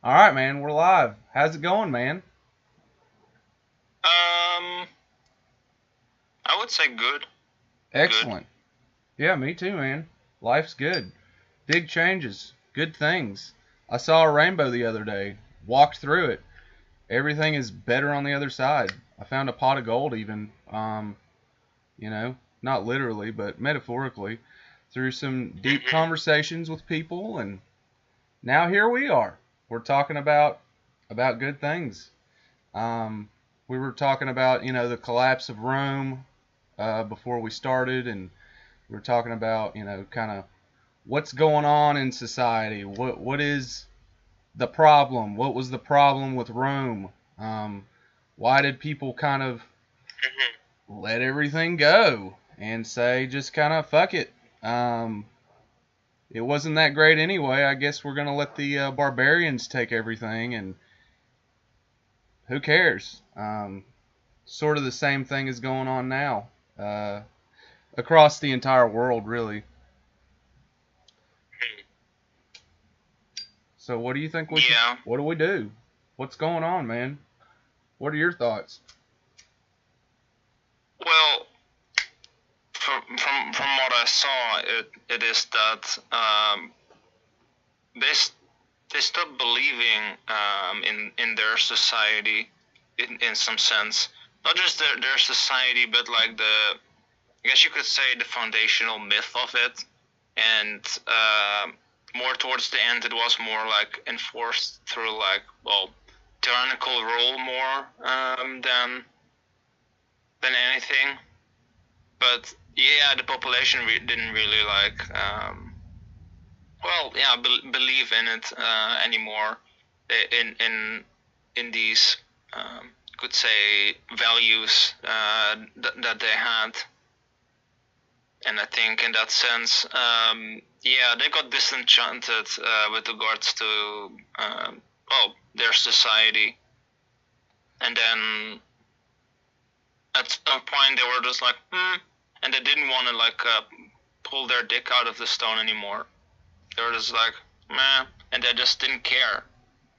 All right, man, we're live. How's it going, man? Um, I would say good. Good. Excellent. Yeah, me too, man. Life's good. Big changes. Good things. I saw a rainbow the other day. Walked through it. Everything is better on the other side. I found a pot of gold even. Not literally, but metaphorically, through some deep Mhm. conversations with people, and now here we are. We're talking about good things. Um, we were talking about the collapse of Rome before we started, and we were talking about kind of what's going on in society. What is the problem? What was the problem with Rome? Um, why did people kind of Mhm. let everything go and say just kind of fuck it? Um, it wasn't that great anyway. I guess we're gonna let the barbarians take everything, and who cares? Sort of the same thing is going on now uh, across the entire world, really. So what do you think we should? Yeah. What do we do? What's going on, man? What are your thoughts? Well, from what I saw, it is that they s- they stop believing in their society in some sense. Not just their society, but like I guess you could say the foundational myth of it. And more towards the end, it was more like enforced through like tyrannical rule more than anything. But yeah, the population didn't really like believe in it anymore in these could say values that they had. And I think in that sense, yeah, they got disenchanted with regards to their society. And then at some point they were just like, and they didn't want to like pull their dick out of the stone anymore. They were just like, meh, and they just didn't care.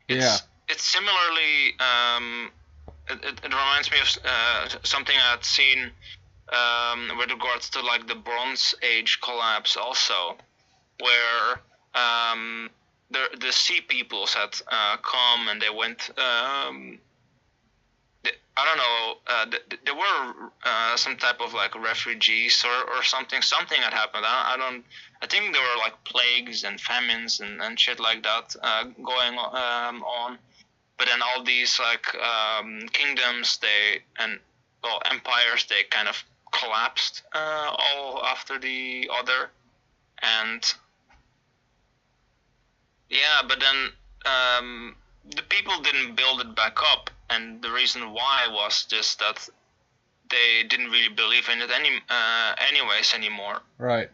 Yeah, It's similarly, it reminds me of something I'd seen with regards to like the Bronze Age collapse also, where the sea peoples had come and they went. I don't know. There were some type of like refugees or something. Something had happened. I don't. I think there were like plagues and famines and shit like that going on. But then all these like kingdoms, they and well empires, they kind of collapsed all after the other. And yeah, but then the people didn't build it back up, and the reason why was just that they didn't really believe in it anyways anymore. right.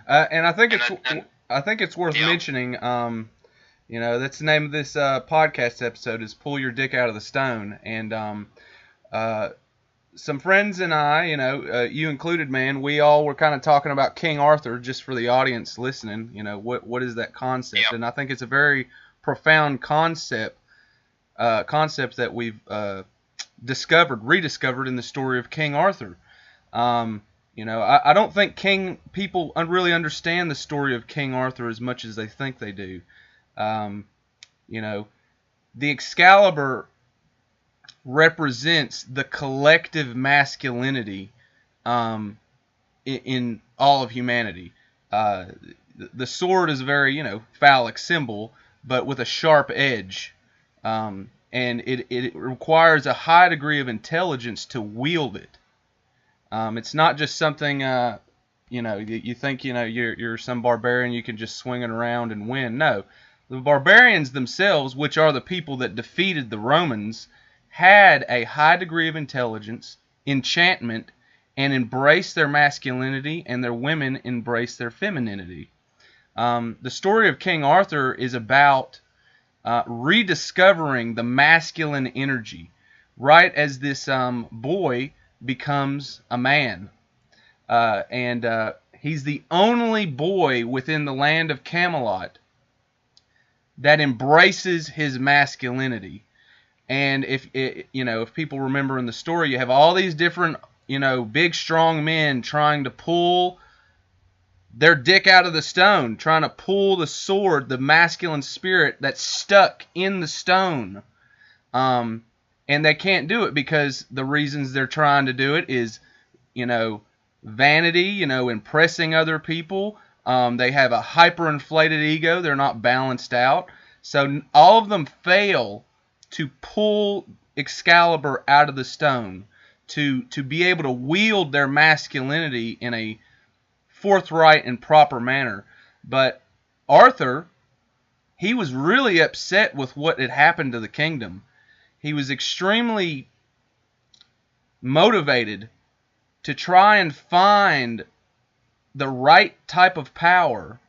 And And and I think it's worth yeah, mentioning. That's the name of this podcast episode is "Pull Your Dick Out of the Stone," and uh, some friends and I, you included, man, we all were kind of talking about King Arthur just for the audience listening. What is that concept? yeah, And I think it's a very profound concept that we've rediscovered in the story of King Arthur. I don't think King people really understand the story of King Arthur as much as they think they do. Um, you know, the Excalibur represents the collective masculinity in all of humanity. Uh, the sword is a very phallic symbol, but with a sharp edge, and it requires a high degree of intelligence to wield it. It's not just something you think you're some barbarian, you can just swing it around and win. No, the barbarians themselves, which are the people that defeated the Romans, had a high degree of intelligence, enchantment, and embraced their masculinity, and their women embraced their femininity. The story of King Arthur is about rediscovering the masculine energy right as this boy becomes a man. And he's the only boy within the land of Camelot that embraces his masculinity. And if people remember in the story, you have all these different, big strong men trying to pull their dick out of the stone, trying to pull the sword, the masculine spirit that's stuck in the stone. And they can't do it because the reasons they're trying to do it is, vanity, impressing other people. They have a hyperinflated ego. They're not balanced out. So all of them fail to pull Excalibur out of the stone, to be able to wield their masculinity in a forthright and proper manner. But Arthur, he was really upset with what had happened to the kingdom. He was extremely motivated to try and find the right type of power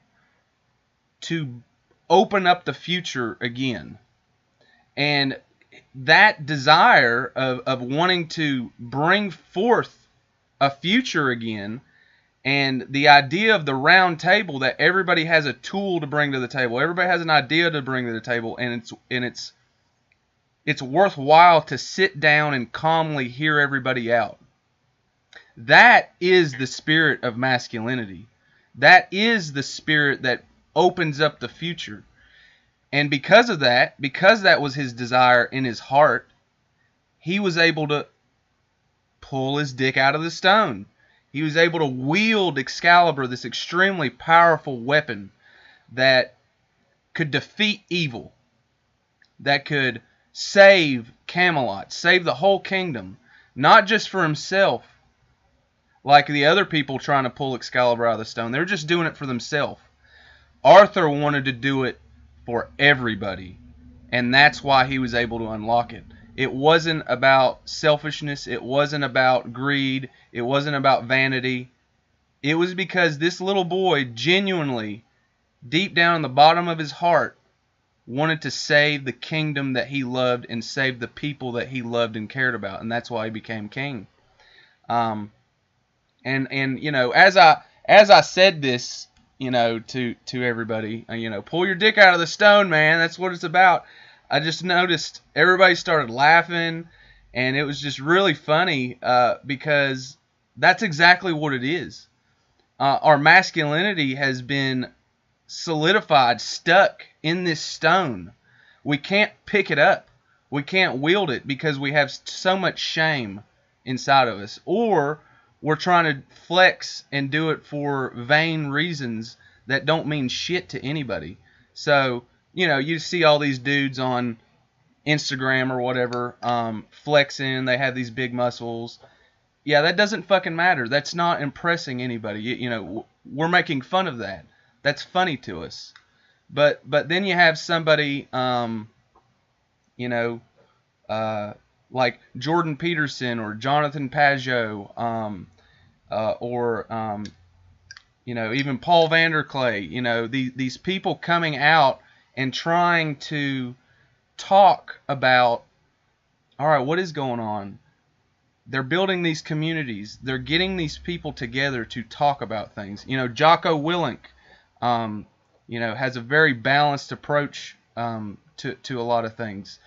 to open up the future again. And that desire of wanting to bring forth a future again, and the idea of the round table, that everybody has a tool to bring to the table, everybody has an idea to bring to the table, and it's worthwhile to sit down and calmly hear everybody out. That is the spirit of masculinity. That is the spirit that opens up the future. And because that was his desire in his heart, he was able to pull his dick out of the stone. He was able to wield Excalibur, this extremely powerful weapon that could defeat evil, that could save Camelot, save the whole kingdom, not just for himself, like the other people trying to pull Excalibur out of the stone. They're just doing it for themselves. Arthur wanted to do it for everybody, and that's why he was able to unlock it. It wasn't about selfishness. It wasn't about greed. It wasn't about vanity. It was because this little boy genuinely, deep down in the bottom of his heart, wanted to save the kingdom that he loved and save the people that he loved and cared about, and that's why he became king. As I said this, to everybody, pull your dick out of the stone, man. That's what it's about. I just noticed everybody started laughing, and it was just really funny because that's exactly what it is. Our masculinity has been solidified, stuck in this stone. We can't pick it up. We can't wield it because we have so much shame inside of us. Or we're trying to flex and do it for vain reasons that don't mean shit to anybody. So, you see all these dudes on Instagram or whatever flexing. They have these big muscles. Yeah, that doesn't fucking matter. That's not impressing anybody. We're making fun of that. That's funny to us. But then you have somebody, like Jordan Peterson or Jonathan Pageau, or even Paul Vanderklay. These people coming out and trying to talk about, all right, what is going on? They're building these communities. They're getting these people together to talk about things. Jocko Willink, has a very balanced approach to a lot of things.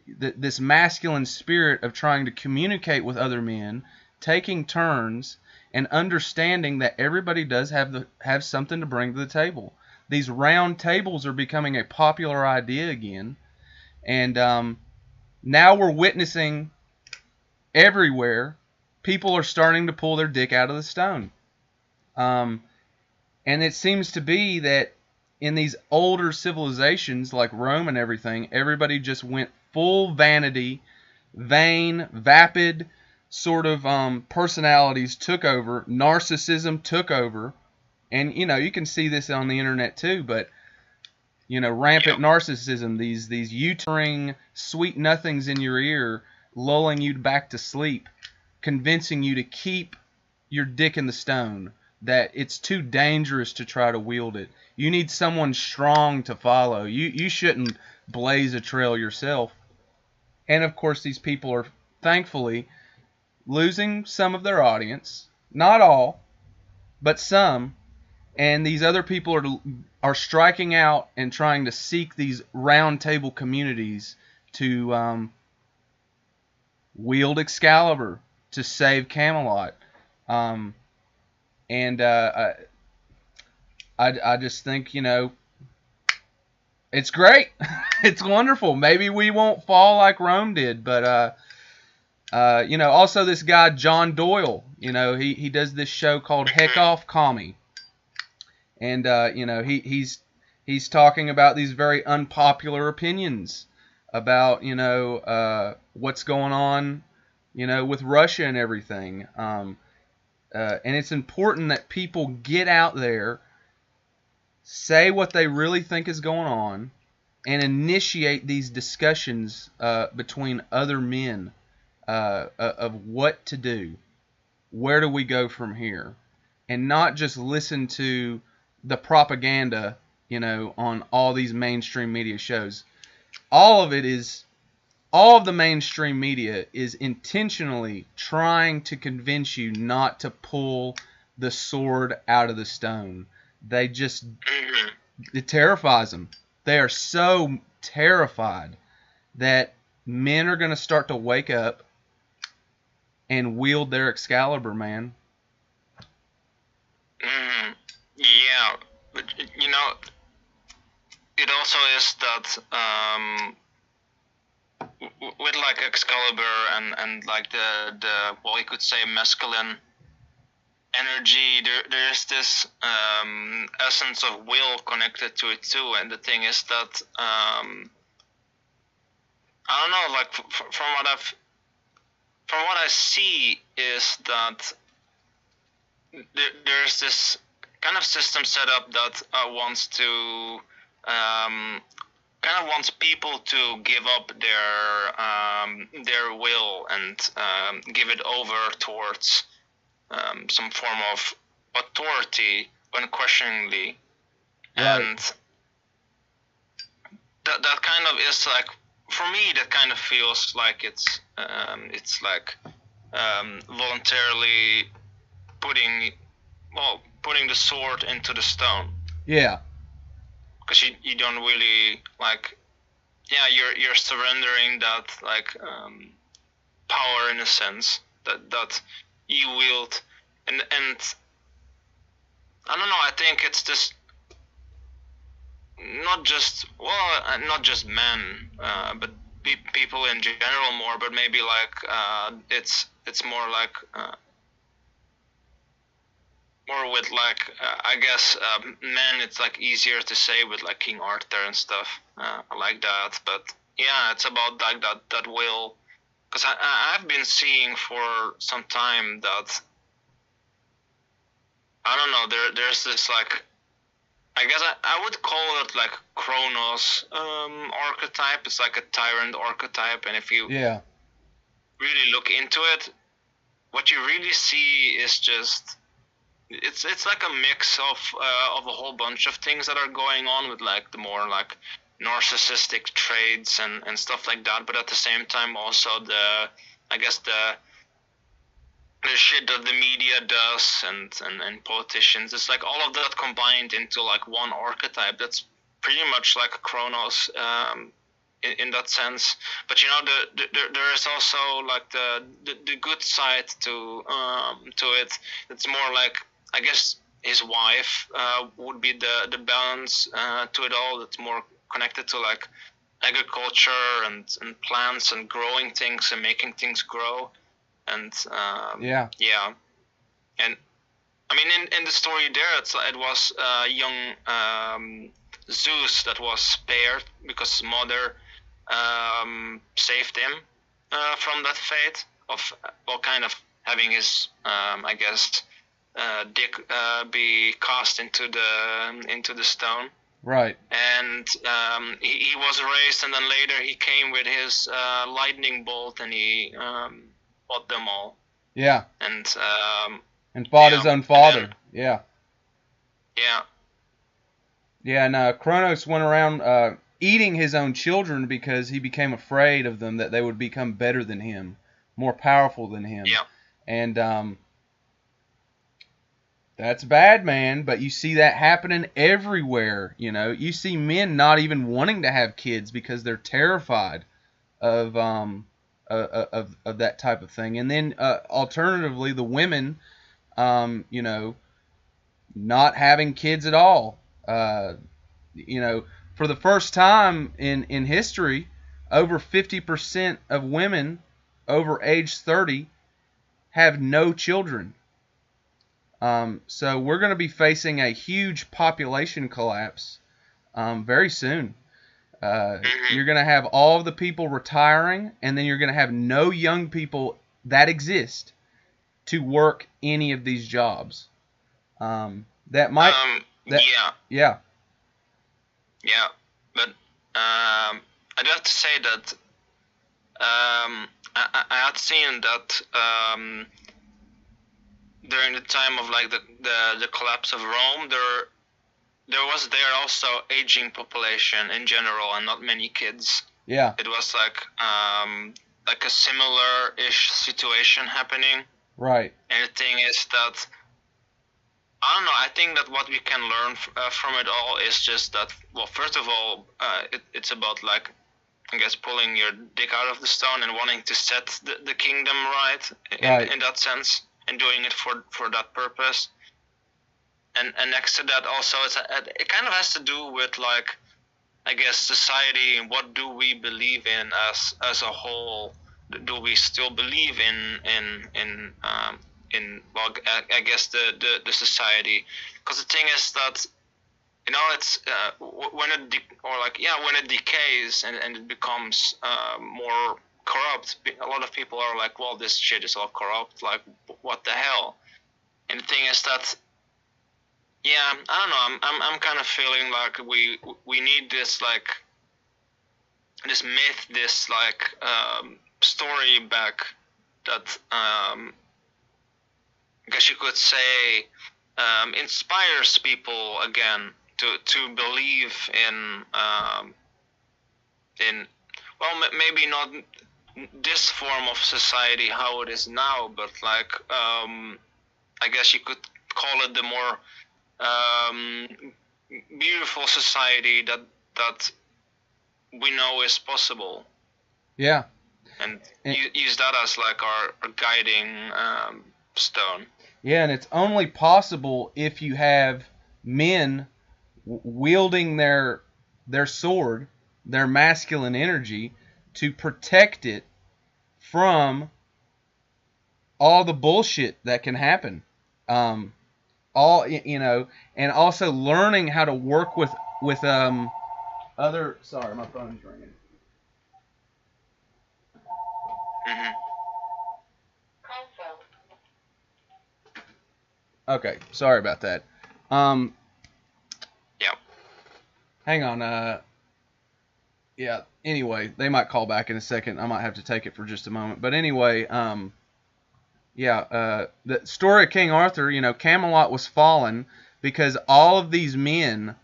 This masculine spirit of trying to communicate with other men, taking turns, and understanding that everybody does have something to bring to the table. These round tables are becoming a popular idea again, and now we're witnessing everywhere people are starting to pull their dick out of the stone. And it seems to be that in these older civilizations like Rome and everything, everybody just went full vanity, vain, vapid sort of personalities took over. Narcissism took over. And, you can see this on the internet too, but, rampant narcissism, these you-turning sweet nothings in your ear, lulling you back to sleep, convincing you to keep your dick in the stone, that it's too dangerous to try to wield it. You need someone strong to follow. You shouldn't blaze a trail yourself. And of course, these people are thankfully losing some of their audience. Not all, but some. and these other people are striking out and trying to seek these round table communities to wield Excalibur to save Camelot. And I just think, it's great. It's wonderful. Maybe we won't fall like Rome did, but also this guy John Doyle, he does this show called Heck Off Commie, and he's talking about these very unpopular opinions about what's going on with Russia and everything, and it's important that people get out there, say what they really think is going on, and initiate these discussions between other men of what to do, where do we go from here, and not just listen to the propaganda, on all these mainstream media shows. All of the mainstream media is intentionally trying to convince you not to pull the sword out of the stone. It terrifies them. They are so terrified that men are going to start to wake up and wield their Excalibur, man. Yeah, but it also is that with like Excalibur and like the well, you could say masculine energy, there's this essence of will connected to it too. And the thing is that I don't know, like from what I see is that there's this kind of system set up that wants to kind of wants people to give up their will and give it over towards some form of authority unquestioningly. Right. And that kind of is like, for me, that kind of feels like it's like voluntarily putting the sword into the stone. Yeah. Because you don't really like, yeah, you're surrendering that like power in a sense that you wield, and I don't know. I think it's just not just men, but people in general more. But maybe like it's more like more with like I guess men. It's like easier to say with like King Arthur and stuff like that. But yeah, it's about like that will. Because I've been seeing for some time that, I don't know, there's this like, I guess I would call it like Kronos archetype. It's like a tyrant archetype, and if you really look into it, what you really see is just, it's like a mix of a whole bunch of things that are going on with like the more like narcissistic traits and stuff like that, but at the same time also the shit that the media does and politicians. It's like all of that combined into like one archetype that's pretty much like Kronos in that sense. But there is also like the good side to it. It's more like, I guess his wife would be the balance to it all. That's more connected to like agriculture and plants and growing things and making things grow, and and I mean in the story there it was young Zeus that was spared because his mother saved him from that fate of kind of having his I guess dick be cast into the stone. Right. And he was raised, and then later he came with his lightning bolt, and he fought them all. Yeah. And fought his own father. Yeah. Yeah, and Kronos went around eating his own children because he became afraid of them, that they would become better than him, more powerful than him. Yeah. And That's bad, man. But you see that happening everywhere. You know, you see men not even wanting to have kids because they're terrified of of that type of thing. And then alternatively, the women, you know, not having kids at all. You know, for the first time in history, over 50% of women over age 30 have no children. So we're going to be facing a huge population collapse very soon. You're going to have all of the people retiring, and then you're going to have no young people that exist to work any of these jobs. That might. Yeah. Yeah. Yeah. But I'd have to say that I had seen that during the time of like the collapse of Rome, there was also aging population in general and not many kids. Yeah. It was like a similar-ish situation happening. Right. And the thing is that I don't know. I think that what we can learn from it all is just that. Well, first of all, it's about like, I guess, pulling your dick out of the stone and wanting to set the kingdom right in that sense, and doing it for that purpose. And next to that, also, it kind of has to do with like, I guess, society and what do we believe in as a whole. Do we still believe in well, I guess the society? Because the thing is that, you know, it's when it decays and it becomes more corrupt. A lot of people are like, well, this shit is all corrupt. Like, what the hell? And the thing is that, yeah, I don't know. I'm kind of feeling like we need this like this myth, this like story back that I guess you could say inspires people again to believe in well, maybe not this form of society how it is now, but like I guess you could call it the more beautiful society that we know is possible. Yeah. And use that as like our guiding stone. Yeah, and it's only possible if you have men wielding their sword, their masculine energy, to protect it from all the bullshit that can happen. All, you know, and also learning how to work with other. Sorry, my phone's ringing. Mm-hmm. Okay, sorry about that. Yeah. Hang on. Yeah. Anyway, they might call back in a second. I might have to take it for just a moment. But anyway, yeah. The story of King Arthur. You know, Camelot was fallen because all of these men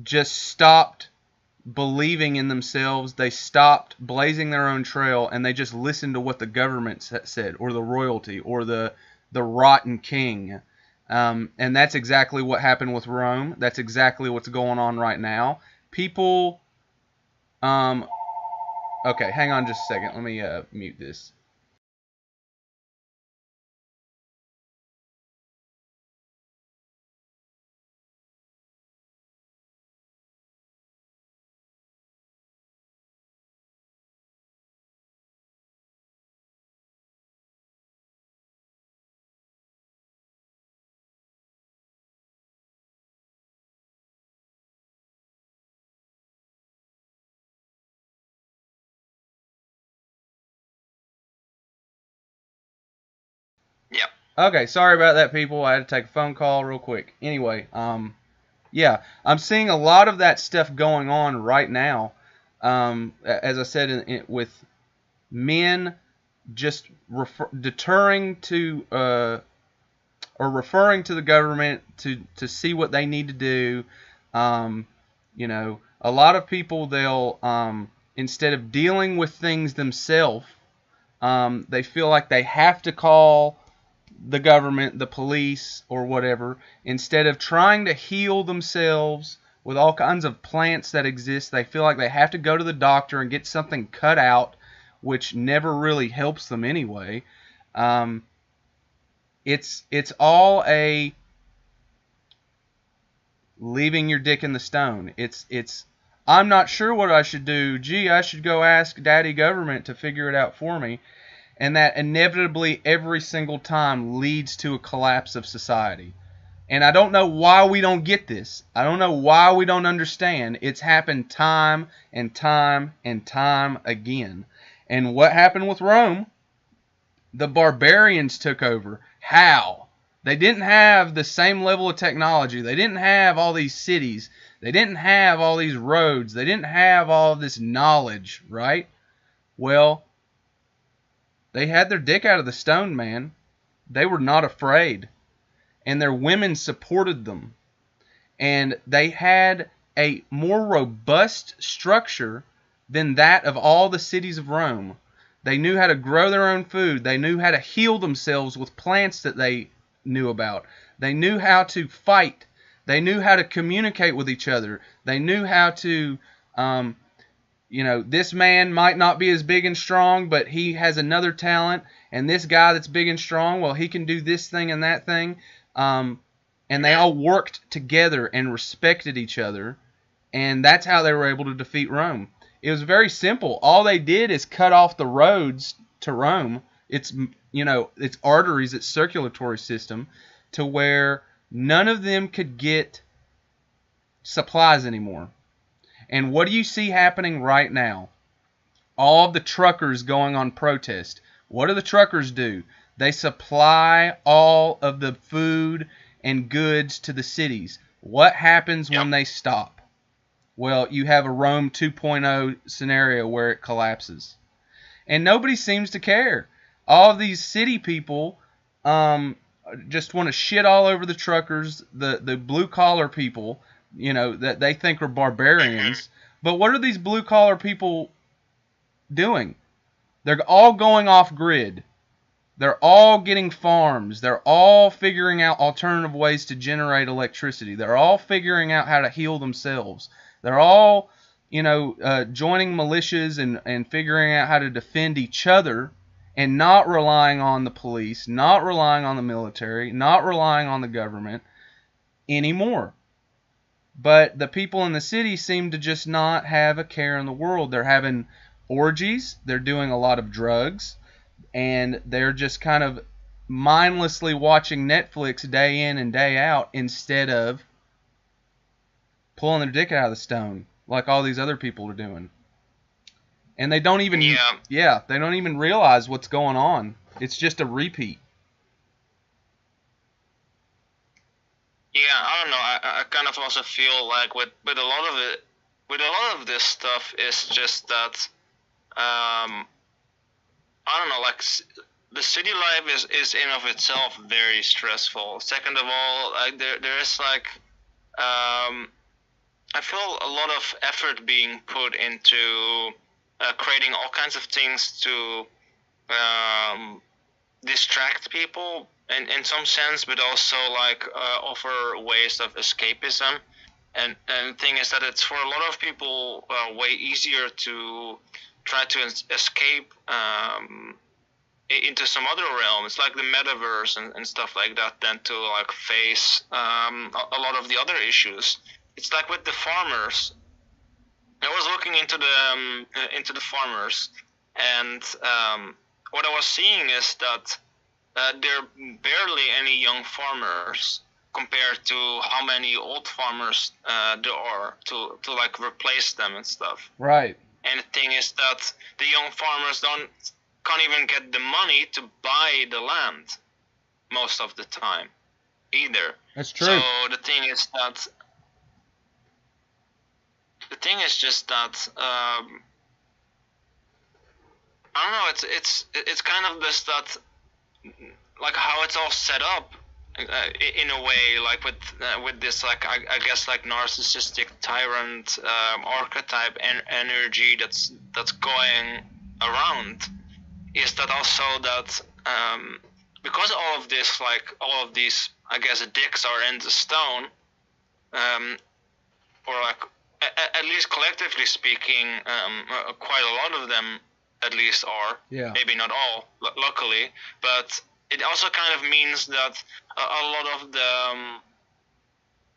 just stopped believing in themselves. They stopped blazing their own trail, and they just listened to what the government said, or the royalty, or the rotten king. And that's exactly what happened with Rome. That's exactly what's going on right now. People. Okay, hang on just a second. Let me mute this. Yeah. Okay, sorry about that, people. I had to take a phone call real quick. Anyway, yeah, I'm seeing a lot of that stuff going on right now. As I said, with men just deterring to or referring to the government to see what they need to do. You know, a lot of people, they'll instead of dealing with things themselves, they feel like they have to call the government, the police, or whatever. Instead of trying to heal themselves with all kinds of plants that exist, they feel like they have to go to the doctor and get something cut out, which never really helps them anyway. Um, it's all a leaving your dick in the stone. It's I'm not sure what I should do. Gee, I should go ask Daddy Government to figure it out for me. And that inevitably every single time leads to a collapse of society. And I don't know why we don't get this. I don't know why we don't understand. It's happened time and time and time again. And what happened with Rome? The barbarians took over. How? They didn't have the same level of technology. They didn't have all these cities. They didn't have all these roads. They didn't have all of this knowledge, right? Well, they had their dick out of the stone, man. They were not afraid. And their women supported them. And they had a more robust structure than that of all the cities of Rome. They knew how to grow their own food. They knew how to heal themselves with plants that they knew about. They knew how to fight. They knew how to communicate with each other. They knew how to, this man might not be as big and strong, but he has another talent. And this guy that's big and strong, well, he can do this thing and that thing. And they all worked together and respected each other. And that's how they were able to defeat Rome. It was very simple. All they did is cut off the roads to Rome. Its arteries, its circulatory system, to where none of them could get supplies anymore. And what do you see happening right now? All of the truckers going on protest. What do the truckers do? They supply all of the food and goods to the cities. What happens when they stop? Well, you have a Rome 2.0 scenario where it collapses. And nobody seems to care. All of these city people just want to shit all over the truckers, the blue-collar people, that they think are barbarians. But what are these blue-collar people doing? They're all going off-grid. They're all getting farms. They're all figuring out alternative ways to generate electricity. They're all figuring out how to heal themselves. They're all, joining militias and figuring out how to defend each other and not relying on the police, not relying on the military, not relying on the government anymore. But the people in the city seem to just not have a care in the world. They're having orgies. They're doing a lot of drugs. And they're just kind of mindlessly watching Netflix day in and day out instead of pulling their dick out of the stone like all these other people are doing. And they don't even they don't even realize what's going on. It's just a repeat. Yeah, I don't know. I kind of also feel like with a lot of it, with a lot of this stuff, is just that I don't know, like the city life is in of itself very stressful. Second of all, like there is like I feel a lot of effort being put into creating all kinds of things to distract people in some sense, but also like offer ways of escapism. And the thing is that it's for a lot of people way easier to try to escape into some other realm. It's like the metaverse and stuff like that, than to like face a lot of the other issues. It's like with the farmers. I was looking into the farmers, and what I was seeing is that there are barely any young farmers compared to how many old farmers there are to like replace them and stuff. Right. And the thing is that the young farmers can't even get the money to buy the land most of the time either. That's true. So the thing is just that I don't know. It's kind of this that like how it's all set up in a way, like with this like I guess like narcissistic tyrant archetype and energy that's going around, is that also that because all of this, like all of these, I guess, dicks are in the stone, or like at least collectively speaking, quite a lot of them at least are. Yeah. Maybe not all, luckily, but it also kind of means that a lot of the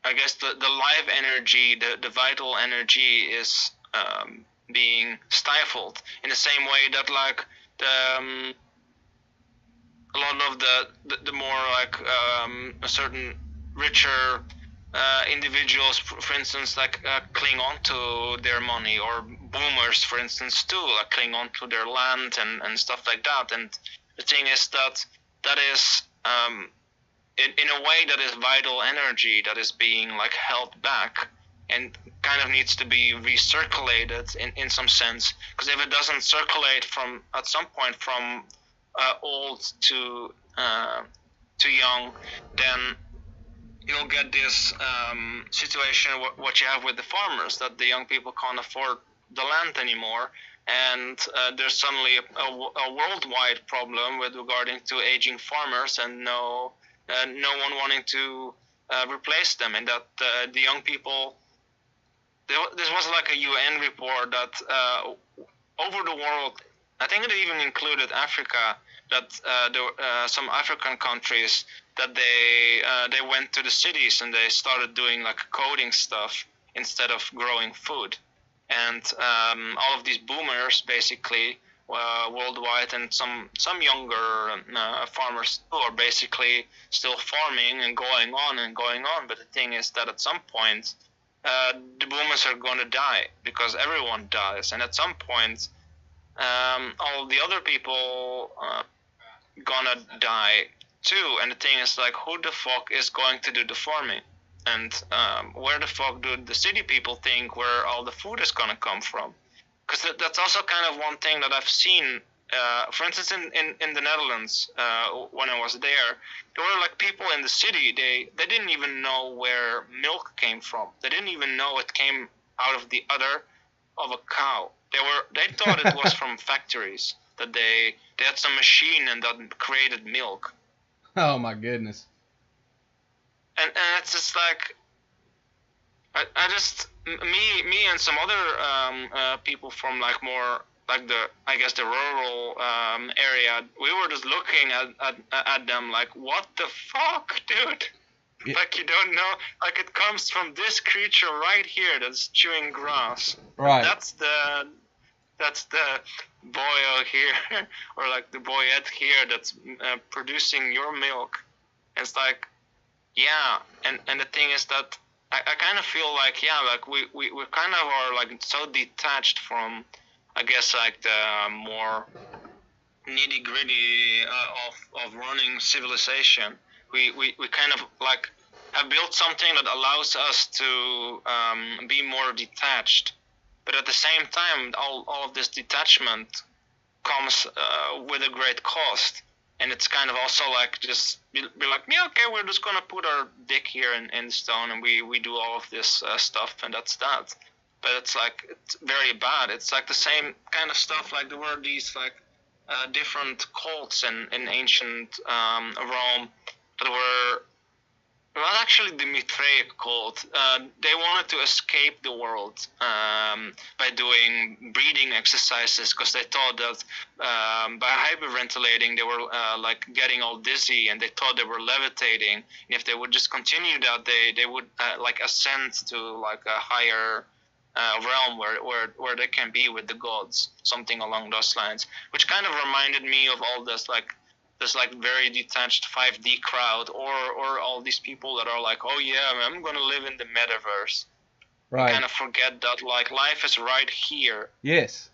I guess the life energy, the vital energy is being stifled in the same way that like the a lot of the more like a certain richer individuals, for instance, like cling on to their money, or boomers, for instance, too, like cling on to their land and stuff like that. And the thing is that that is in a way that is vital energy that is being like held back and kind of needs to be recirculated in some sense, because if it doesn't circulate from at some point from old to young, then you'll get this situation what you have with the farmers, that the young people can't afford the land anymore, and there's suddenly a worldwide problem with regarding to aging farmers, and no one wanting to replace them, and that the young people. This was like a UN report that over the world, I think it even included Africa, that there were some African countries that they went to the cities and they started doing like coding stuff instead of growing food, and all of these boomers basically worldwide, and some younger farmers too, are basically still farming and going on and going on. But the thing is that at some point the boomers are going to die, because everyone dies, and at some point all the other people gonna die too. And the thing is, like, who the fuck is going to do the farming, and where the fuck do the city people think where all the food is gonna come from? Because that's also kind of one thing that I've seen. For instance, in the Netherlands, when I was there were like people in the city. They didn't even know where milk came from. They didn't even know it came out of the udder of a cow. They thought it was from factories, that they had some machine and that created milk. Oh my goodness. And it's just like I just me and some other people from like more like the rural area, we were just looking at them like, what the fuck, dude? Yeah. Like, you don't know, like, it comes from this creature right here that's chewing grass. Right. That's the boy out here, or like the boyette here that's producing your milk. It's like, yeah, and the thing is that I kind of feel like, yeah, like we kind of are like so detached from, I guess, like the more nitty gritty of running civilization. We kind of like have built something that allows us to be more detached, but at the same time, all of this detachment comes with a great cost. And it's kind of also like just be like, yeah, okay, we're just gonna put our dick here in the stone, and we do all of this stuff, and that's that. But it's like, it's very bad. It's like the same kind of stuff. Like, there were these like different cults in ancient Rome that were, well, actually the Mithraic cult. They wanted to escape the world by doing breathing exercises, because they thought that by hyperventilating they were like getting all dizzy, and they thought they were levitating. And if they would just continue that, they would like ascend to like a higher realm where they can be with the gods, something along those lines. Which kind of reminded me of all this like very detached 5D crowd, or all these people that are like, oh yeah, I'm gonna live in the metaverse. Right. Kind of forget that like life is right here. Yes,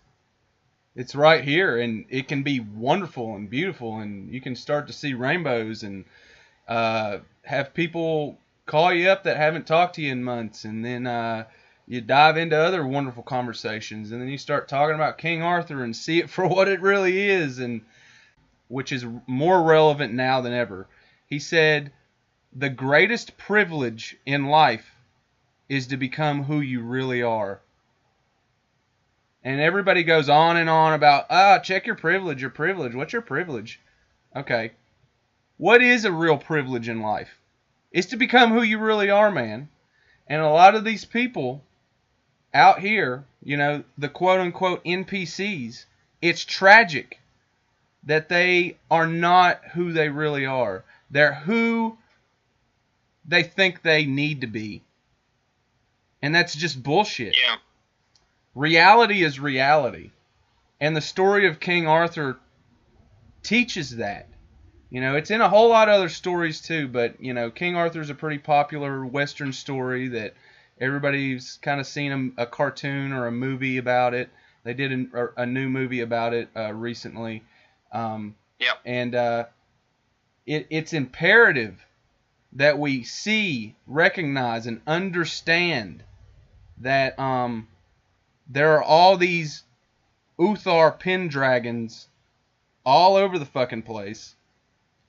it's right here, and it can be wonderful and beautiful, and you can start to see rainbows, and have people call you up that haven't talked to you in months, and then you dive into other wonderful conversations, and then you start talking about King Arthur and see it for what it really is, and which is more relevant now than ever. He said, the greatest privilege in life is to become who you really are. And everybody goes on and on about, check your privilege, What's your privilege? Okay. What is a real privilege in life? It's to become who you really are, man. And a lot of these people out here, the quote-unquote NPCs, it's tragic that they are not who they really are. They're who they think they need to be. And that's just bullshit. Yeah. Reality is reality. And the story of King Arthur teaches that. It's in a whole lot of other stories too, but, King Arthur's a pretty popular Western story that everybody's kind of seen a cartoon or a movie about it. They did a new movie about it recently. Yep. And it's imperative that we see, recognize, and understand that there are all these Uthar Pendragons all over the fucking place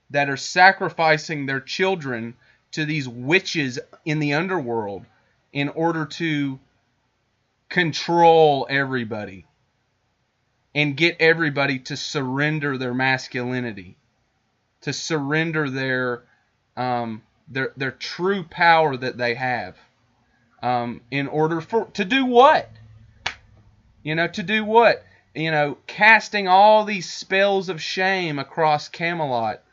that are sacrificing their children to these witches in the underworld in order to control everybody and get everybody to surrender their masculinity, to surrender their true power that they have, in order to do what? To do what? Casting all these spells of shame across Camelot.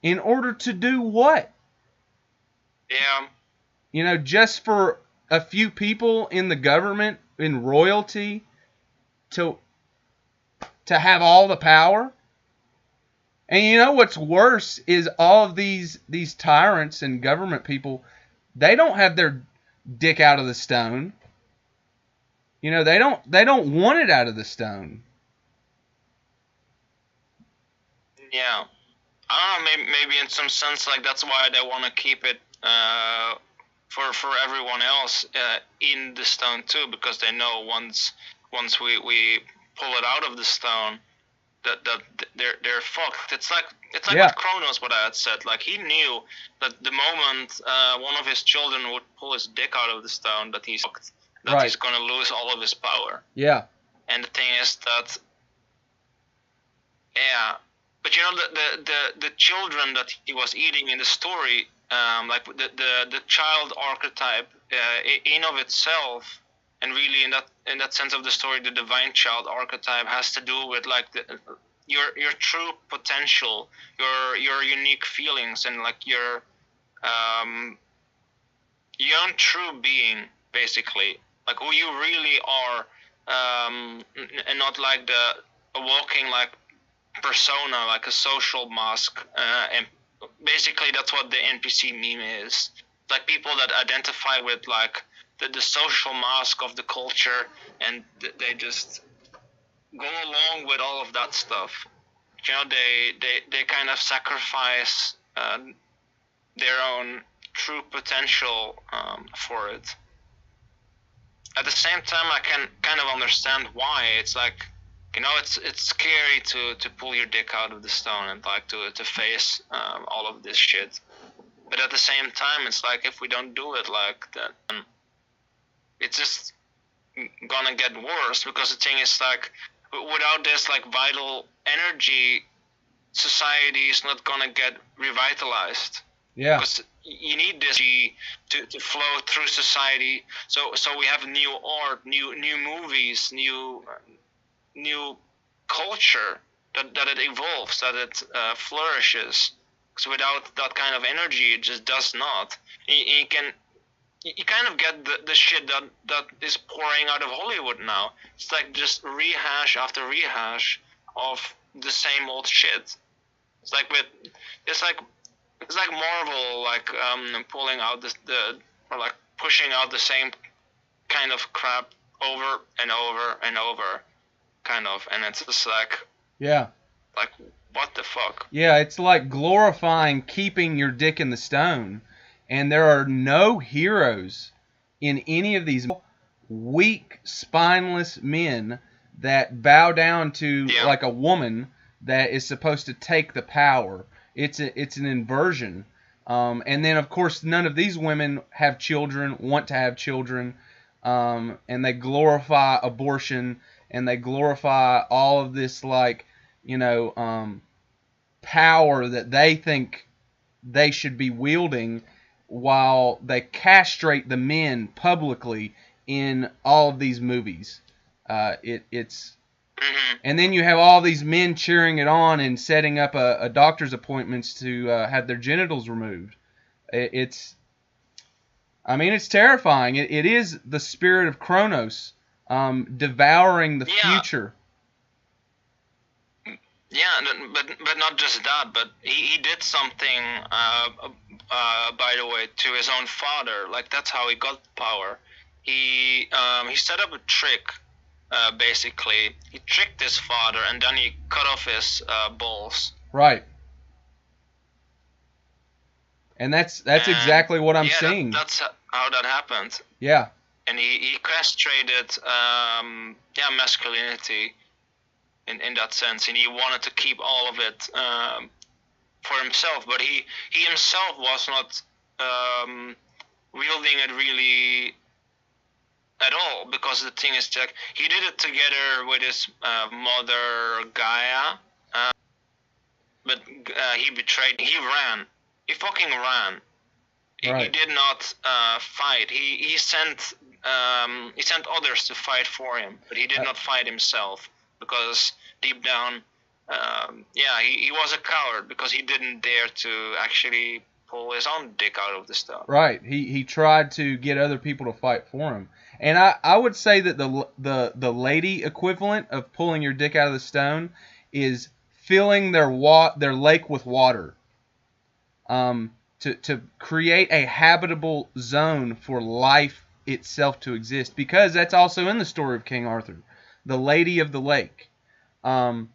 In order to do what? Yeah. Just for a few people in the government, in royalty, to have all the power. And what's worse is all of these tyrants and government people, they don't have their dick out of the stone. They don't want it out of the stone. Yeah. I don't know, maybe in some sense, like, that's why they want to keep it for everyone else in the stone too, because they know once we pull it out of the stone, that they're fucked. It's like Yeah. with Kronos, what I had said. Like, he knew that the moment one of his children would pull his dick out of the stone, that he's fucked, that Right. he's gonna lose all of his power. Yeah. And the thing is that, yeah. But the children that he was eating in the story, like the child archetype in of itself, and really in that sense of the story, the divine child archetype has to do with like your true potential, your unique feelings, and like your own true being, basically, like who you really are, and not like a walking like persona, like a social mask, and basically that's what the NPC meme is. Like, people that identify with like the social mask of the culture, and they just go along with all of that stuff. They kind of sacrifice their own true potential for it. At the same time, I can kind of understand why. It's like, it's scary to pull your dick out of the stone and like to face all of this shit. But at the same time, it's like, if we don't do it like that, it's just gonna get worse, because the thing is, like, without this like vital energy, society is not gonna get revitalized. Yeah. Because you need this to flow through society. So we have new art, new movies, new culture, that it evolves, that it flourishes. Because without that kind of energy, it just does not. You kind of get the shit that is pouring out of Hollywood now. It's like just rehash after rehash of the same old shit. It's like Marvel, like pulling out or like pushing out the same kind of crap over and over and over, kind of, and it's just like, Yeah. like, what the fuck? Yeah, it's like glorifying keeping your dick in the stone. And there are no heroes in any of these weak, spineless men that bow down to like a woman that is supposed to take the power. It's an inversion. And then, of course, none of these women have children, want to have children, and they glorify abortion, and they glorify all of this, like, power that they think they should be wielding while they castrate the men publicly in all of these movies. It's and then you have all these men cheering it on and setting up a doctor's appointments to have their genitals removed. It's terrifying. It is the spirit of Kronos devouring the future. Yeah, but not just that, but he did something, by the way, to his own father. Like, that's how he got power. He set up a trick, basically. He tricked his father, and then he cut off his balls. Right. And that's exactly what I'm seeing. That's how that happened. Yeah. And he castrated, masculinity. In that sense, and he wanted to keep all of it for himself, but he himself was not wielding it really at all, because the thing is that he did it together with his mother Gaia, but he betrayed. He fucking ran. He did not fight. He sent others to fight for him, but he did not fight himself. Because deep down, he was a coward, because he didn't dare to actually pull his own dick out of the stone. Right. He tried to get other people to fight for him. And I would say that the lady equivalent of pulling your dick out of the stone is filling their lake with water. To create a habitable zone for life itself to exist, because that's also in the story of King Arthur. The Lady of the Lake. When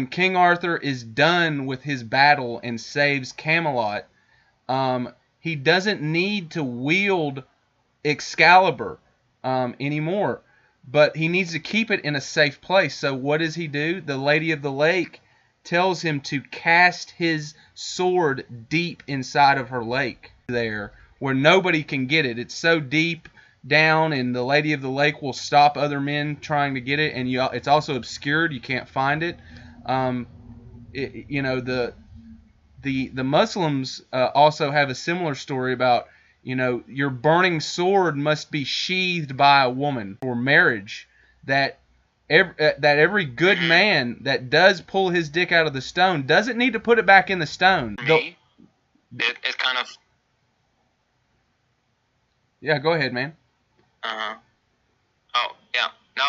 King Arthur is done with his battle and saves Camelot, he doesn't need to wield Excalibur anymore, but he needs to keep it in a safe place. So what does he do? The Lady of the Lake tells him to cast his sword deep inside of her lake there, where nobody can get it. It's so deep down, and the Lady of the Lake will stop other men trying to get it, and it's also obscured. You can't find it. The Muslims also have a similar story about, your burning sword must be sheathed by a woman for marriage. That every good man that does pull his dick out of the stone doesn't need to put it back in the stone. It kind of. Yeah, go ahead, man. Oh, yeah. Now,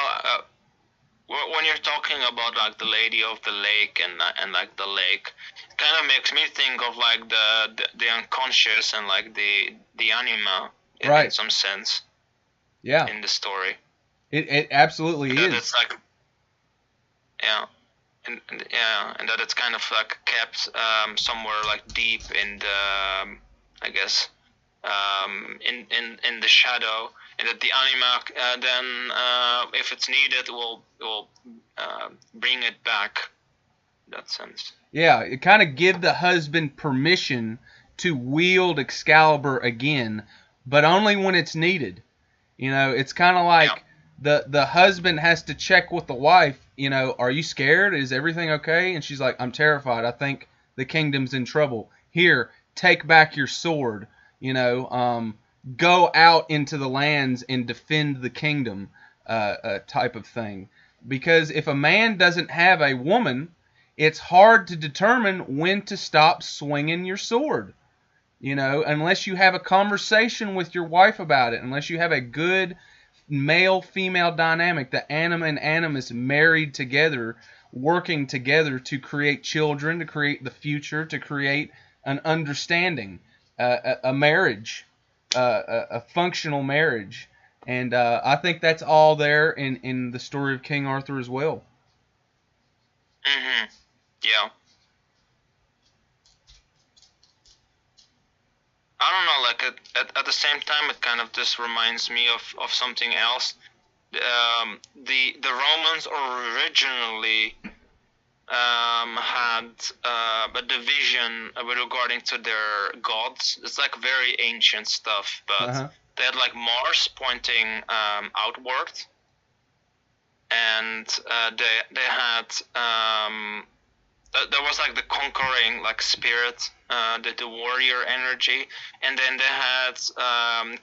when you're talking about like the Lady of the Lake and like the lake, it kind of makes me think of like the unconscious and like the anima in some sense. Yeah. In the story. It absolutely is. It's like, and that it's kind of like kept somewhere like deep in the, I guess, in the shadow, and that the anima then, if it's needed, will bring it back. In that sense. Yeah, it kind of give the husband permission to wield Excalibur again, but only when it's needed. It's kind of like the husband has to check with the wife. Are you scared? Is everything okay? And she's like, I'm terrified. I think the kingdom's in trouble. Here, take back your sword. Go out into the lands and defend the kingdom, type of thing. Because if a man doesn't have a woman, it's hard to determine when to stop swinging your sword. Unless you have a conversation with your wife about it, unless you have a good male-female dynamic, the anima and animus married together, working together to create children, to create the future, to create an understanding, a marriage, a functional marriage. And I think that's all there in the story of King Arthur as well. Mm-hmm. Yeah. I don't know, like at the same time, it kind of just reminds me of something else. The Romans originally had a division regarding to their gods. It's like very ancient stuff, but they had like Mars pointing outward, and they had there was like the conquering like spirit, the warrior energy, and then they had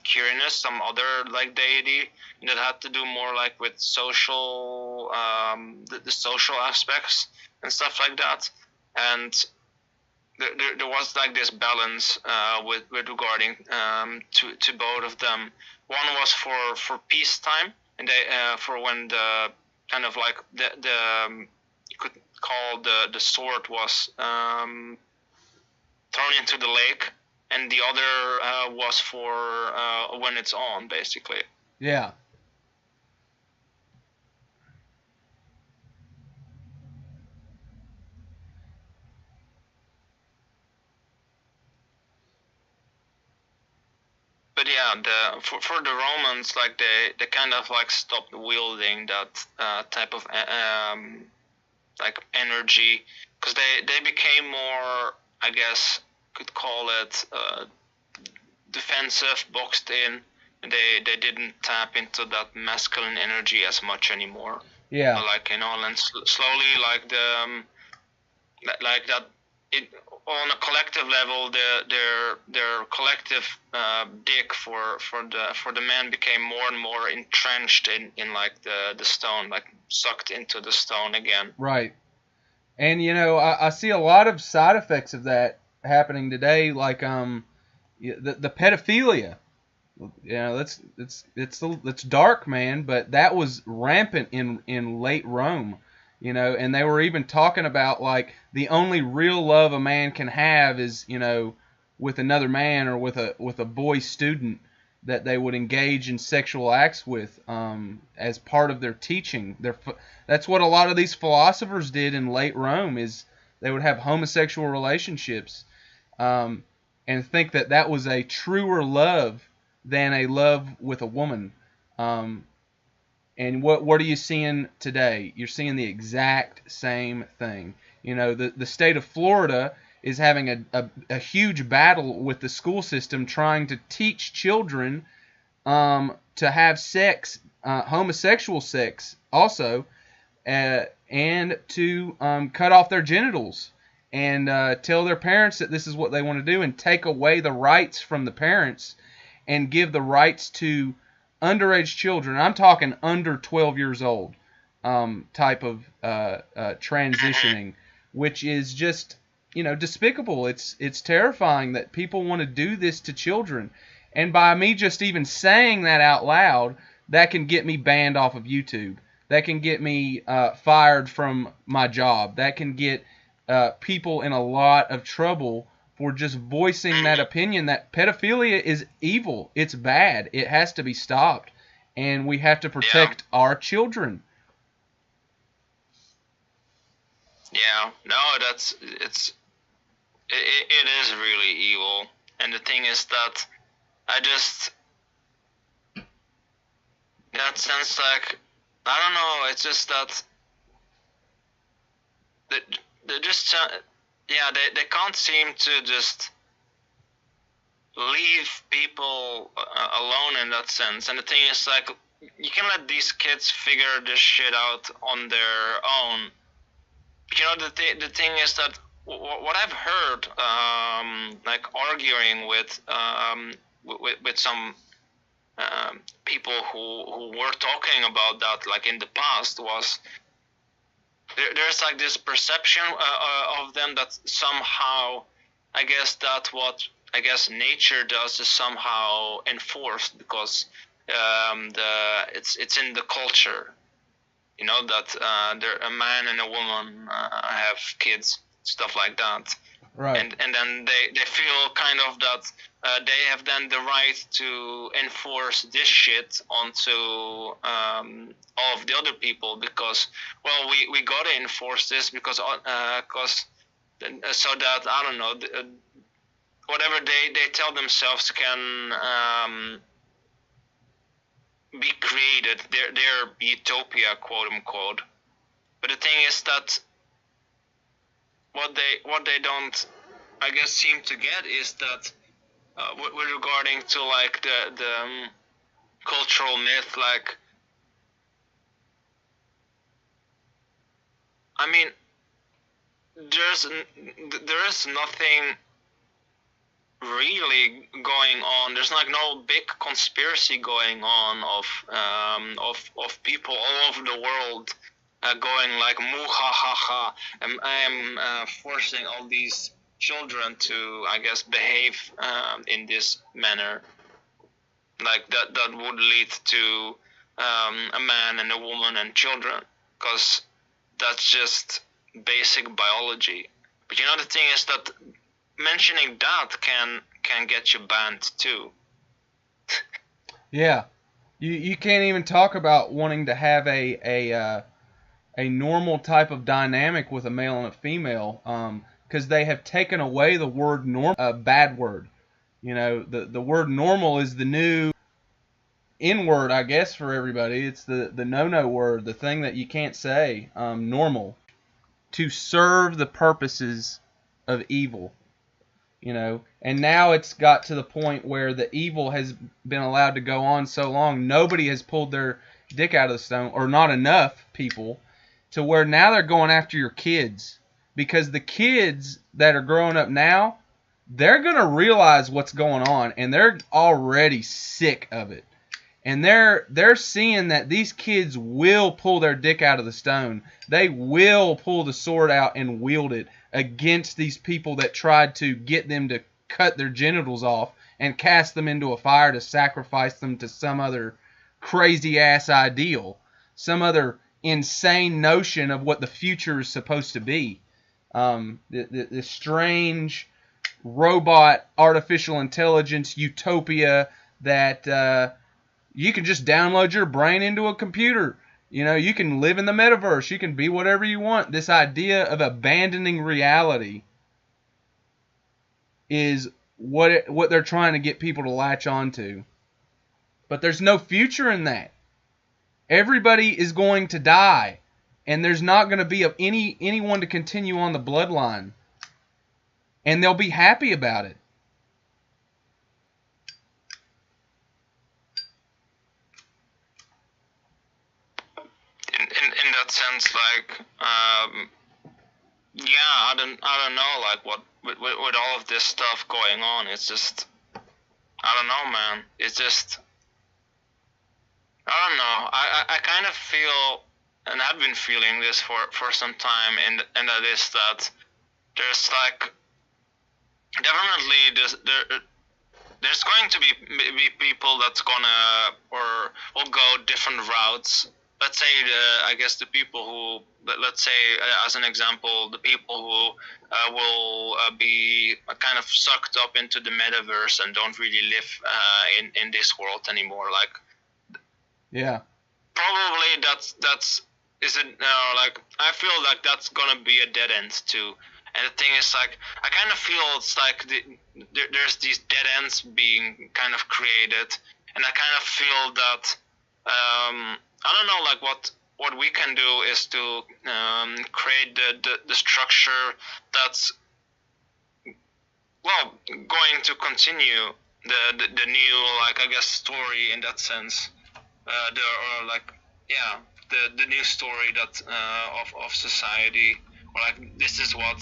Quirinus, some other like deity that had to do more like with social, the social aspects and stuff like that, and there was like this balance with regarding to both of them. One was for peacetime, and they for when the kind of like the you could call the sword was thrown into the lake, and the other was for when it's on, basically. Yeah. But yeah, for the Romans, like they kind of like stopped wielding that type of like energy, because they became more, I guess could call it defensive, boxed in. They didn't tap into that masculine energy as much anymore. Yeah. Like, and slowly like the like that it on a collective level, their collective dig for the man became more and more entrenched in like the stone, like sucked into the stone again. Right. And I see a lot of side effects of that happening today, like the pedophilia. It's dark, man, but that was rampant in late Rome. And they were even talking about like the only real love a man can have is with another man or with a boy student that they would engage in sexual acts with as part of their teaching. That's what a lot of these philosophers did in late Rome, is they would have homosexual relationships and think that that was a truer love than a love with a woman. And what are you seeing today? You're seeing the exact same thing. The state of Florida is having a huge battle with the school system trying to teach children to have sex, homosexual sex also, and to cut off their genitals and tell their parents that this is what they want to do, and take away the rights from the parents and give the rights to underage children. I'm talking under 12 years old type of transitioning, which is just despicable. It's terrifying that people want to do this to children, and by me just even saying that out loud, that can get me banned off of YouTube. That can get me fired from my job. That can get people in a lot of trouble for just voicing that opinion that pedophilia is evil. It's bad. It has to be stopped. And we have to protect our children. Yeah, no, it is really evil. And the thing is that I just, in that sense, like, I don't know, it's just that they just, yeah, they can't seem to just leave people alone in that sense. And the thing is, like, you can let these kids figure this shit out on their own. The thing is that what I've heard, like arguing with some people who were talking about that, like in the past, was there's like this perception of them that somehow, I guess that what I guess nature does is somehow enforced, because it's in the culture, that a man and a woman have kids, stuff like that. Right. And then they feel kind of that they have then the right to enforce this shit onto all of the other people, because, well, we gotta enforce this because so that, I don't know, whatever they tell themselves can be created, their utopia, quote unquote. But the thing is that what they don't, I guess, seem to get is that with regarding to like the cultural myth, like, I mean, there is nothing really going on. There's like no big conspiracy going on of people all over the world going like moo ha ha ha. I am forcing all these children to, I guess, behave in this manner. Like that would lead to a man and a woman and children, because that's just basic biology. But you know, the thing is that mentioning that can get you banned too. Yeah, you can't even talk about wanting to have a normal type of dynamic with a male and a female, because they have taken away the word normal, a bad word. You know, the word normal is the new N word, I guess, for everybody. It's the no word, the thing that you can't say. Normal, to serve the purposes of evil. You know, and now it's got to the point where the evil has been allowed to go on so long, nobody has pulled their dick out of the stone, or not enough people, to where now they're going after your kids, because the kids that are growing up now, they're going to realize what's going on, and they're already sick of it. And they're seeing that these kids will pull their dick out of the stone. They will pull the sword out and wield it against these people that tried to get them to cut their genitals off and cast them into a fire to sacrifice them to some other crazy ass ideal, some other insane notion of what the future is supposed to be. The strange robot artificial intelligence utopia that you can just download your brain into a computer. You know, you can live in the metaverse. You can be whatever you want. This idea of abandoning reality is what they're trying to get people to latch onto. But there's no future in that. Everybody is going to die, and there's not going to be anyone to continue on the bloodline. And they'll be happy about it. In that sense, like, yeah, I don't know, like, what with all of this stuff going on, it's just, I don't know, man. It's just, I don't know. I kind of feel, and I've been feeling this for some time, and that is that there's like definitely there's going to be people that's gonna or will go different routes. Let's say I guess the people who, let's say as an example, the people who will be kind of sucked up into the metaverse and don't really live in this world anymore. Like, Yeah. probably that's is it like, I feel like that's gonna be a dead end too. And the thing is, like, I kind of feel it's like there's these dead ends being kind of created, and I kind of feel that I don't know, like, what we can do is to create the structure that's, well, going to continue the new, like, I guess, story in that sense. Or like, yeah, the new story that of society, or like, this is what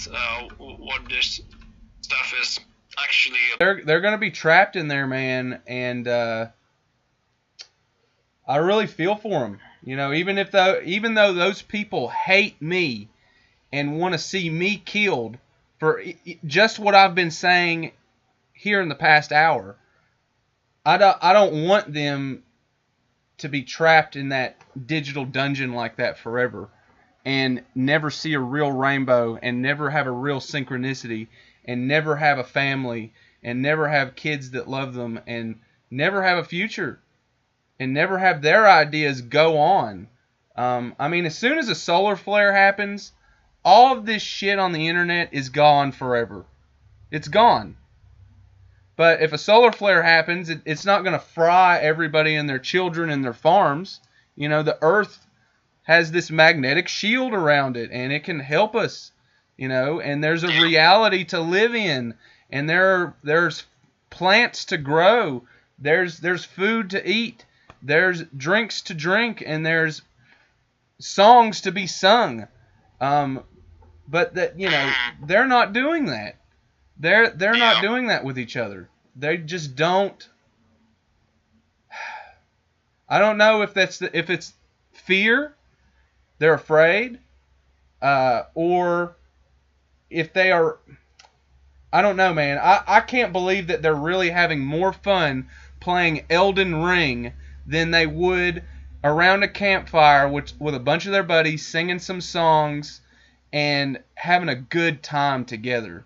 this stuff is actually. They're going to be trapped in there, man, and I really feel for them. You know, even though those people hate me and want to see me killed for just what I've been saying here in the past hour, I don't want them to be trapped in that digital dungeon like that forever and never see a real rainbow and never have a real synchronicity and never have a family and never have kids that love them and never have a future and never have their ideas go on. I mean, as soon as a solar flare happens, all of this shit on the internet is gone forever. It's gone. But if a solar flare happens, it's not going to fry everybody and their children and their farms. You know, the Earth has this magnetic shield around it, and it can help us. You know, and there's a reality to live in, and there's plants to grow. There's food to eat. There's drinks to drink, and there's songs to be sung. but that, you know, they're not doing that. They're not Yeah. doing that with each other. They just don't. I don't know if if it's fear, they're afraid, or if they are. I don't know, man. I can't believe that they're really having more fun playing Elden Ring than they would around a campfire with a bunch of their buddies singing some songs and having a good time together.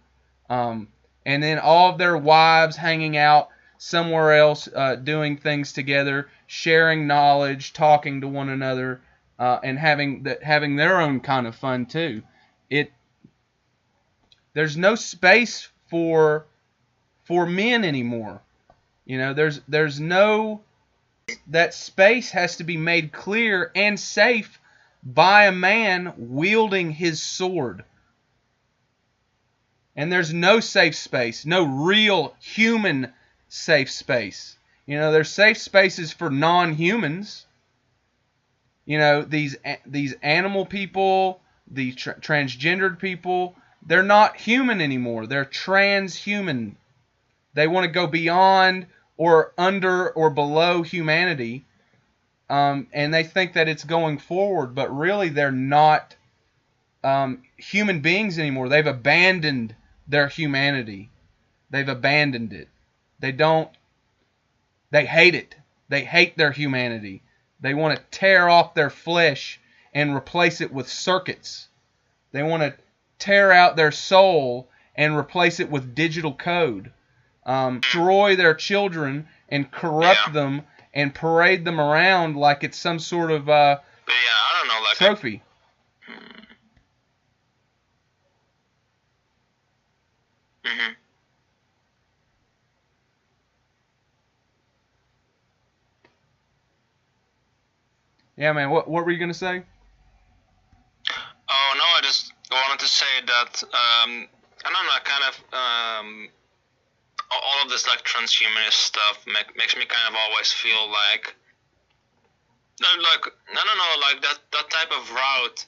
And then all of their wives hanging out somewhere else, doing things together, sharing knowledge, talking to one another, and having their own kind of fun too. It There's no space for men anymore. You know, there's no that space has to be made clear and safe by a man wielding his sword. And there's no safe space, no real human safe space. You know, there's safe spaces for non-humans. You know, these animal people, the transgendered people, they're not human anymore. They're transhuman. They want to go beyond or under or below humanity, and they think that it's going forward, but really they're not human beings anymore. They've abandoned their humanity. They've abandoned it. They don't. They hate it. They hate their humanity. They want to tear off their flesh and replace it with circuits. They want to tear out their soul and replace it with digital code. Destroy their children and corrupt them and parade them around like it's some sort of But yeah, I don't know, like trophy. Mm-hmm. Yeah, man. What were you gonna say? Oh no, I just wanted to say that I don't know, kind of all of this like transhumanist stuff makes me kind of always feel like I don't know, like that type of route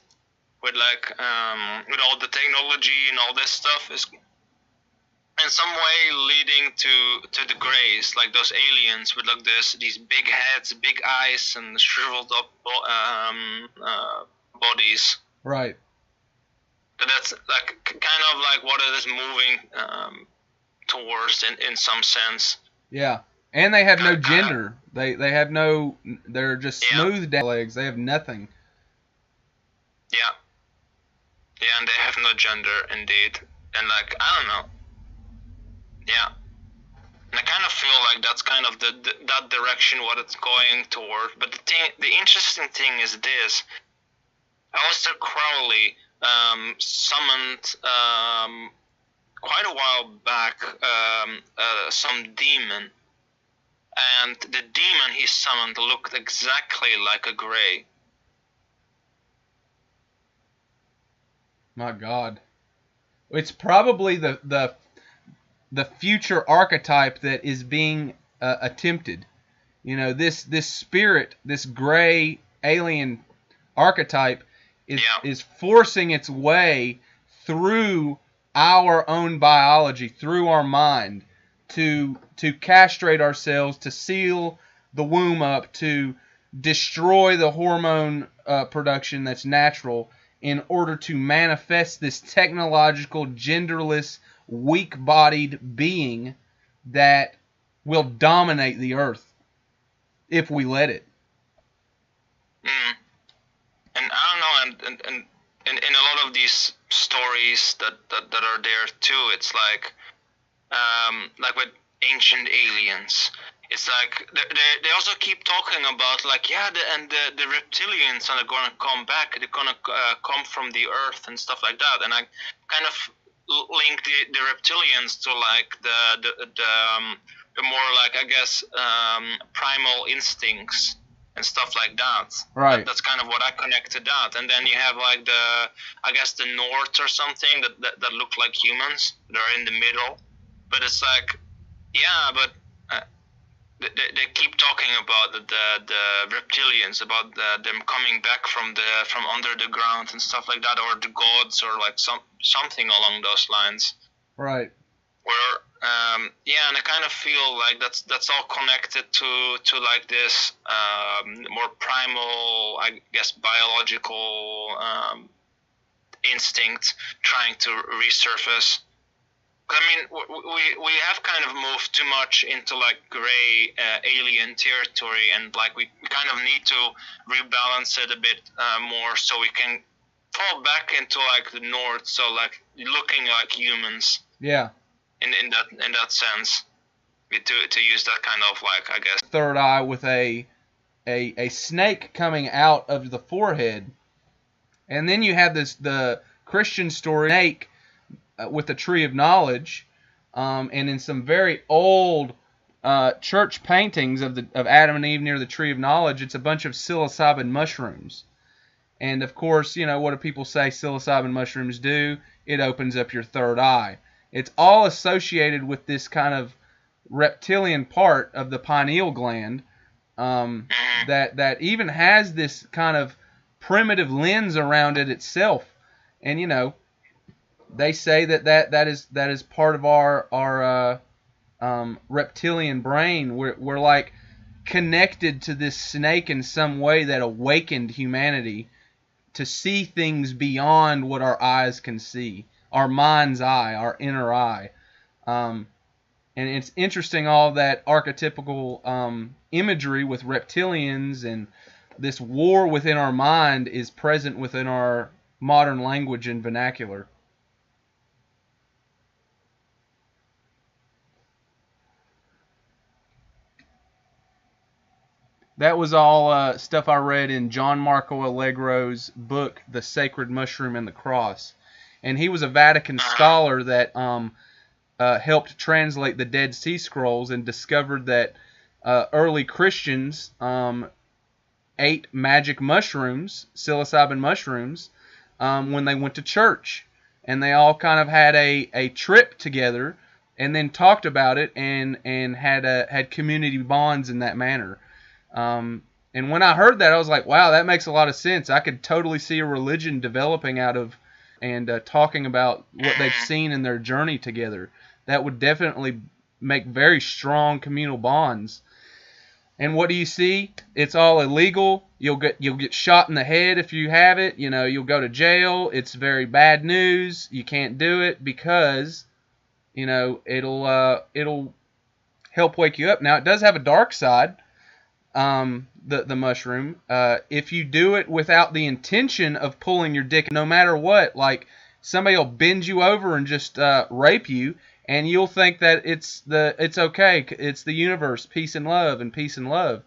with like with all the technology and all this stuff is in some way leading to the grays, like those aliens with like these big heads, big eyes, and shriveled up bodies. Right. That's like kind of like what it is moving towards in some sense. Yeah. And they have no gender. They have no. They're just smooth down legs. They have nothing. Yeah. Yeah, and they have no gender, indeed. And like I don't know. Yeah. And I kind of feel like that's kind of that direction what it's going toward. But the interesting thing is this: Aleister Crowley summoned quite a while back some demon, and the demon he summoned looked exactly like a Grey. My God, it's probably the future archetype that is being attempted. You know, this spirit, this gray alien archetype is forcing its way through our own biology, through our mind, to castrate ourselves, to seal the womb up, to destroy the hormone production that's natural in order to manifest this technological, genderless, weak-bodied being that will dominate the earth if we let it. And I don't know, and in a lot of these stories that are there too, it's like with ancient aliens, it's like they also keep talking about like the reptilians are gonna come back, they're gonna come from the earth and stuff like that, and I kind of link the reptilians to like the more like I guess primal instincts and stuff like that. Right. That's kind of what I connect to that. And then you have like I guess the North or something that look like humans. They're in the middle, but it's like, yeah, but they keep talking about the reptilians, about them coming back from under the ground and stuff like that, or the gods, or like something along those lines. Right. Where yeah, and I kind of feel like that's all connected to like this more primal, I guess, biological instinct trying to resurface. I mean, we have kind of moved too much into like gray alien territory, and like we kind of need to rebalance it a bit more, so we can fall back into like the north, so like looking like humans. Yeah. In that sense, to use that kind of like, I guess, third eye with a snake coming out of the forehead, and then you have the Christian story snake with the tree of knowledge, and in some very old church paintings of Adam and Eve near the tree of knowledge, it's a bunch of psilocybin mushrooms. And of course, you know, what do people say psilocybin mushrooms do? It opens up your third eye. It's all associated with this kind of reptilian part of the pineal gland, that even has this kind of primitive lens around it itself. And you know, they say that is part of our reptilian brain. We're like connected to this snake in some way that awakened humanity to see things beyond what our eyes can see, our mind's eye, our inner eye. And it's interesting, all that archetypical imagery with reptilians and this war within our mind is present within our modern language and vernacular. That was all stuff I read in John Marco Allegro's book, The Sacred Mushroom and the Cross. And he was a Vatican scholar that helped translate the Dead Sea Scrolls, and discovered that early Christians ate magic mushrooms, psilocybin mushrooms, when they went to church. And they all kind of had a trip together, and then talked about it, and had community bonds in that manner. And when I heard that, I was like, wow, that makes a lot of sense. I could totally see a religion developing out of, and talking about what they've seen in their journey together. That would definitely make very strong communal bonds. And what do you see? It's all illegal. You'll get shot in the head if you have it. You know, you'll go to jail. It's very bad news. You can't do it because, you know, it'll help wake you up. Now, it does have a dark side. The mushroom. If you do it without the intention of pulling your dick, no matter what, like somebody will bend you over and just rape you, and you'll think that it's okay. It's the universe, peace and love, and peace and love.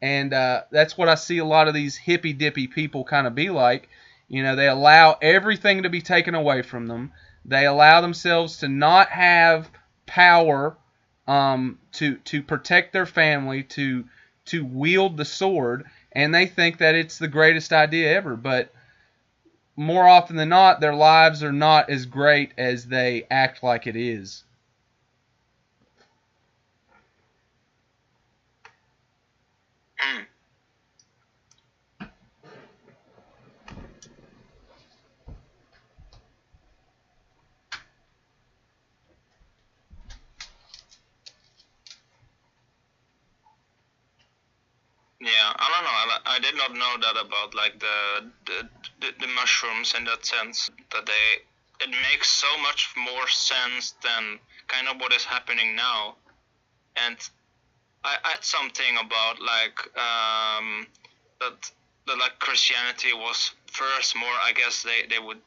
And that's what I see a lot of these hippy dippy people kind of be like. You know, they allow everything to be taken away from them. They allow themselves to not have power to protect their family, to wield the sword, and they think that it's the greatest idea ever. But more often than not, their lives are not as great as they act like it is. Yeah, I don't know. I did not know that about like the mushrooms, in that sense, that it makes so much more sense than kind of what is happening now. And I had something about like that like Christianity was first more, I guess they would,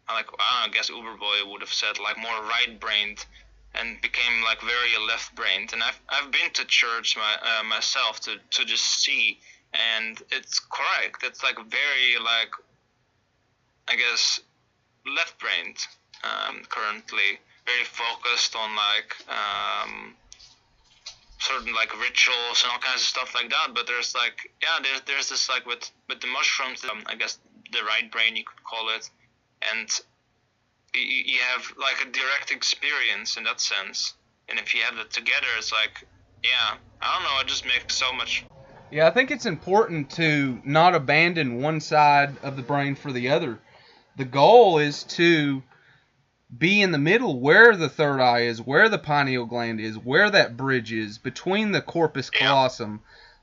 like, I guess Uberboy would have said like more right-brained, and became like very left-brained. And I've been to church myself to just see, and it's correct. It's like very like, I guess, left-brained currently, very focused on like certain like rituals and all kinds of stuff like that. But there's like, yeah, there's this like with the mushrooms, I guess the right brain you could call it, and you have like a direct experience in that sense. And if you have it together, it's like Yeah, I don't know. It just makes so much. Yeah, I think it's important to not abandon one side of the brain for the other. The goal is to be in the middle where the third eye is, where the pineal gland is, where that bridge is between the corpus Yeah. callosum,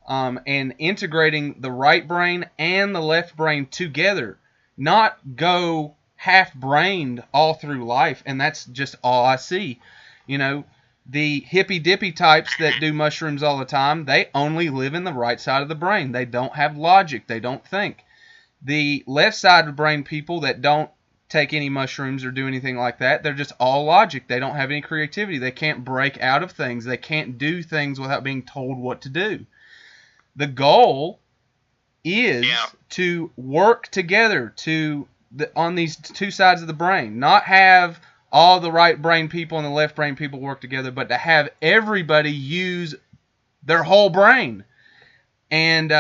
and integrating the right brain and the left brain together. Not go half-brained all through life, and that's just all I see. You know, the hippy-dippy types that do mushrooms all the time, they only live in the right side of the brain. They don't have logic. They don't think. The left side of the brain people that don't take any mushrooms or do anything like that, they're just all logic. They don't have any creativity. They can't break out of things. They can't do things without being told what to do. The goal is to work together on these two sides of the brain, not have all the right brain people and the left brain people work together, but to have everybody use their whole brain and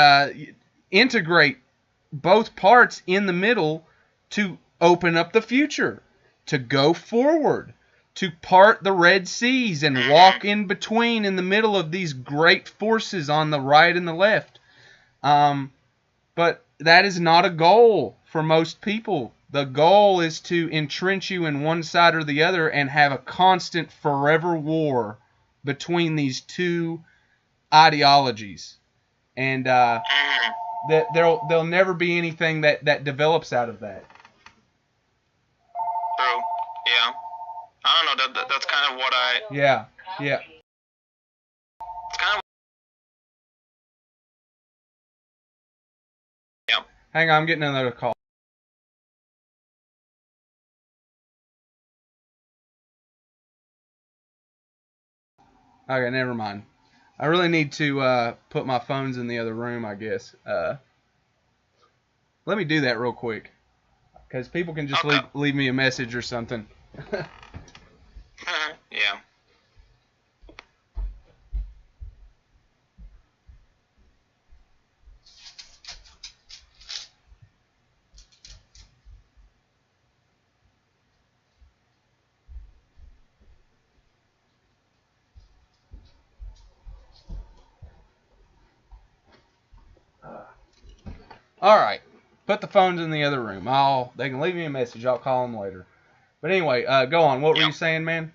integrate both parts in the middle to open up the future, to go forward, to part the Red Seas and walk in between in the middle of these great forces on the right and the left. But that is not a goal for most people. The goal is to entrench you in one side or the other and have a constant forever war between these two ideologies. And that there'll never be anything that develops out of that. True. Yeah. I don't know. That's kind of what I. Yeah. It's kind of. Yeah. Hang on, I'm getting another call. Okay, never mind. I really need to put my phones in the other room, I guess. Let me do that real quick, because people can just leave me a message or something. Yeah. All right, put the phones in the other room. They can leave me a message. I'll call them later. But anyway, go on. What were you saying, man?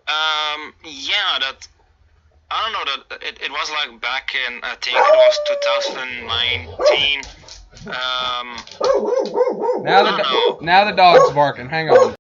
Yeah, that. I don't know that it was like back in, I think it was 2019. Now the dog's barking. Hang on.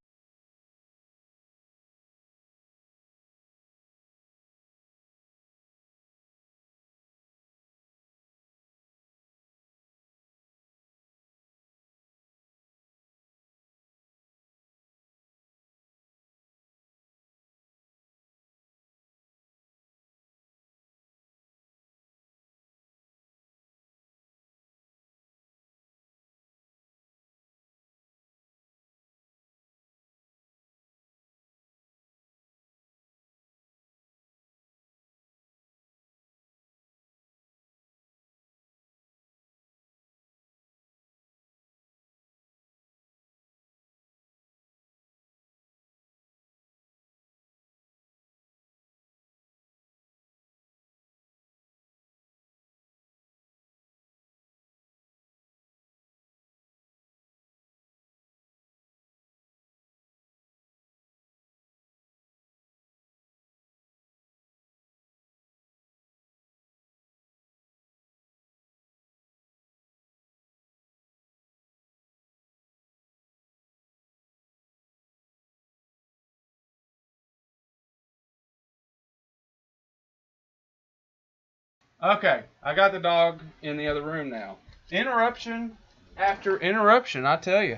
Okay, I got the dog in the other room now. Interruption after interruption, I tell you.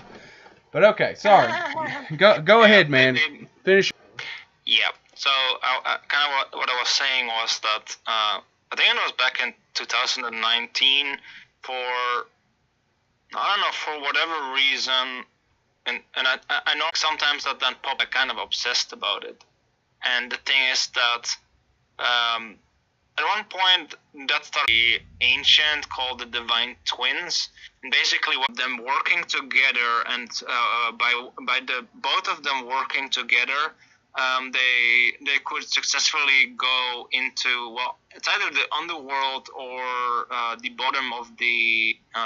But okay, sorry. Go ahead, man. Finish. Yeah. So kind of what I was saying was that I think it was back in 2019 for, I don't know, for whatever reason, and I know sometimes that then pop, I kind of obsessed about it. And the thing is that at one point that started ancient called the Divine Twins, and basically what them working together, and by the both of them working together, they could successfully go into, well, it's either the underworld or the bottom of the